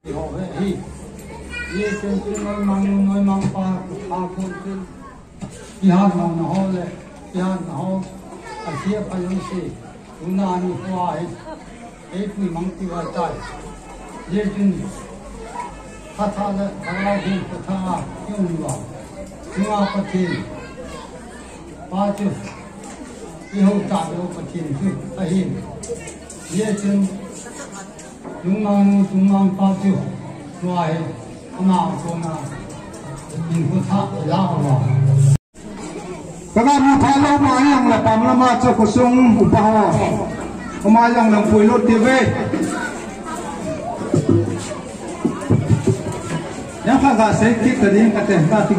ये चंचल नोय mang pa phun tin ihan mang ho le ihan ho a sia pa yong si una ni hwa e pui mang ti wa tai ye tin tha le ala hi tha yong wa nga pa tin pa chu i ho ta lo pa tin chu a hin ye tin tung mang pa chu ngoài nào cũng là nhìn có tháp lao vào các bạn mua thái lâu mà yang là bám lama cho cuộc sống upaho mà yang đang phơi lót TV yang khác cả sẽ kích cái điểm cái tên ta thì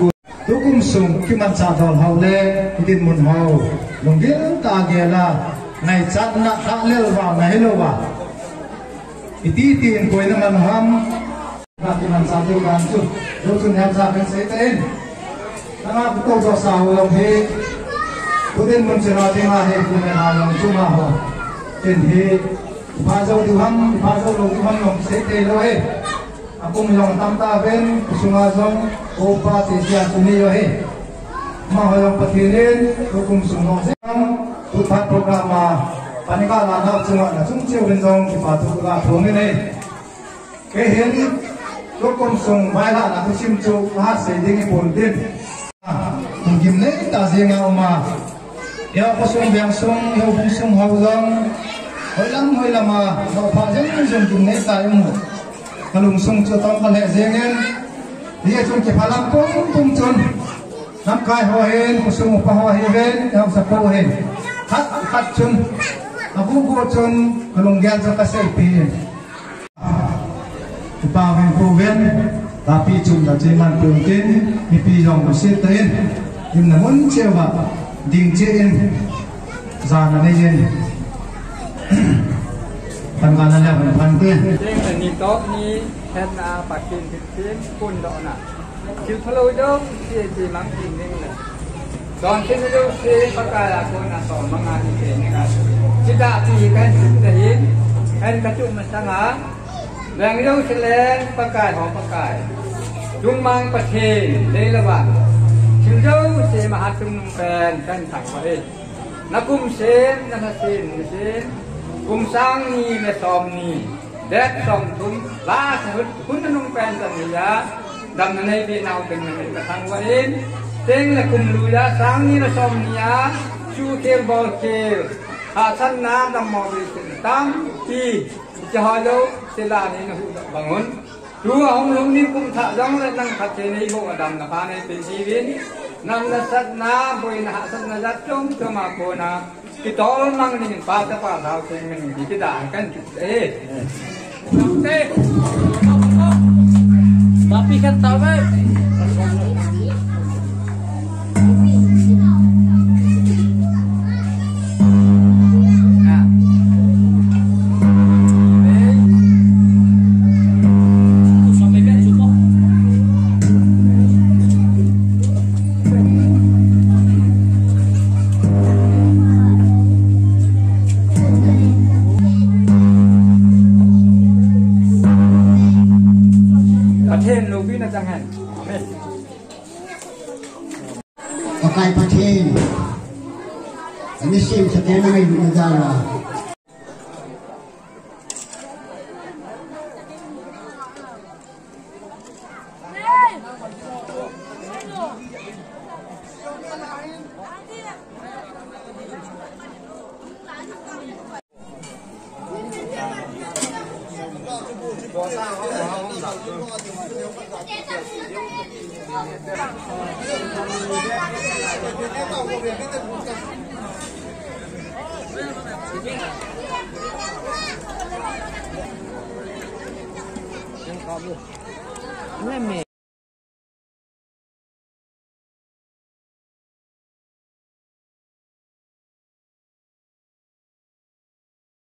tôi cũng sung khi mà trả thầu hậu lệ tin muốn hậu đồng nghĩa ta nghe là ngày chát na khá lêu vào ngày lâu vào tí tiền quay nó mà ham thì mình sao tiêu gan chút lúc chúng em ra bên sẽ tên nó cũng có sao lòng thì cuối tiên mình sẽ nói thêm là hệ của mình là lòng chung mà họ tiền thì ba dâu tiêu hâm ba dâu lòng tiêu hâm lòng sẽ tên rồi cũng lòng tam ta bên chung mà dòng opa thì chia chung đi rồi mà họ lòng bật lên tôi cũng chung lòng sẽ tôi phát program mà anh ta làm học chung là chúng chiều bên dòng thì phải thuộc là thường như này cái hiện lúc công sùng vai là tôi chim chu hát xây dựng bồn tiên cùng kiếm lấy ta riêng nhau mà yêu có sung bèn sung yêu không sung hậu dòng hơi lắm mà họ phá giống dùng kiếm lấy ta yêu một cái lùng sung cho tao cái lệ riêng em thì chúng chỉ phải làm cũng tung chân nắm cài hoa hen có sung một hoa hen yêu sập hoa hen hát chân aku chân cái lùng gel cho cái xây pin Pawin proven tapi cuma cuman mungkin mipi yang bersetain im namun cewa ding cein zana nejen pangkalan yang pantai ding ni top ni hen a pakin tin pun do na chiu thalo dong si mang tin ding le don tin do si pakala ko na so manga ni ke ni ka sida ti kan tin hen ka chu ma sanga Làng dâu sẽ lên bác cải họ bác cải dung mang bát thề đây là bạn chừng dâu sẽ mà hạt chung bèn chân thẳng vào đây nó cùng xem nó xem cùng sang ni là xòm ni đẹp xòm thun lá sẽ hút nó nung bèn chân này giá đầm nó này bên nào từng này cả thằng vào đây tên là cùng lùi giá sang ni là xòm ni á chu kêu bò kêu hạ thân nam đầm mò bị tăng chi cho họ đâu sẽ là này nó bằng ngón chú ông lúc ní cũng thả giống là năng phát triển này bộ đầm là pha nàyเป็นชีวิตnăng là sát na bồi na sát na giác trong cho mà cô na cái đó năng này pha ta pha thao thì mình chỉ cái đạn cái đấy tapi kan tahu kan pakai patin ini sim sekian ini negara Mẹ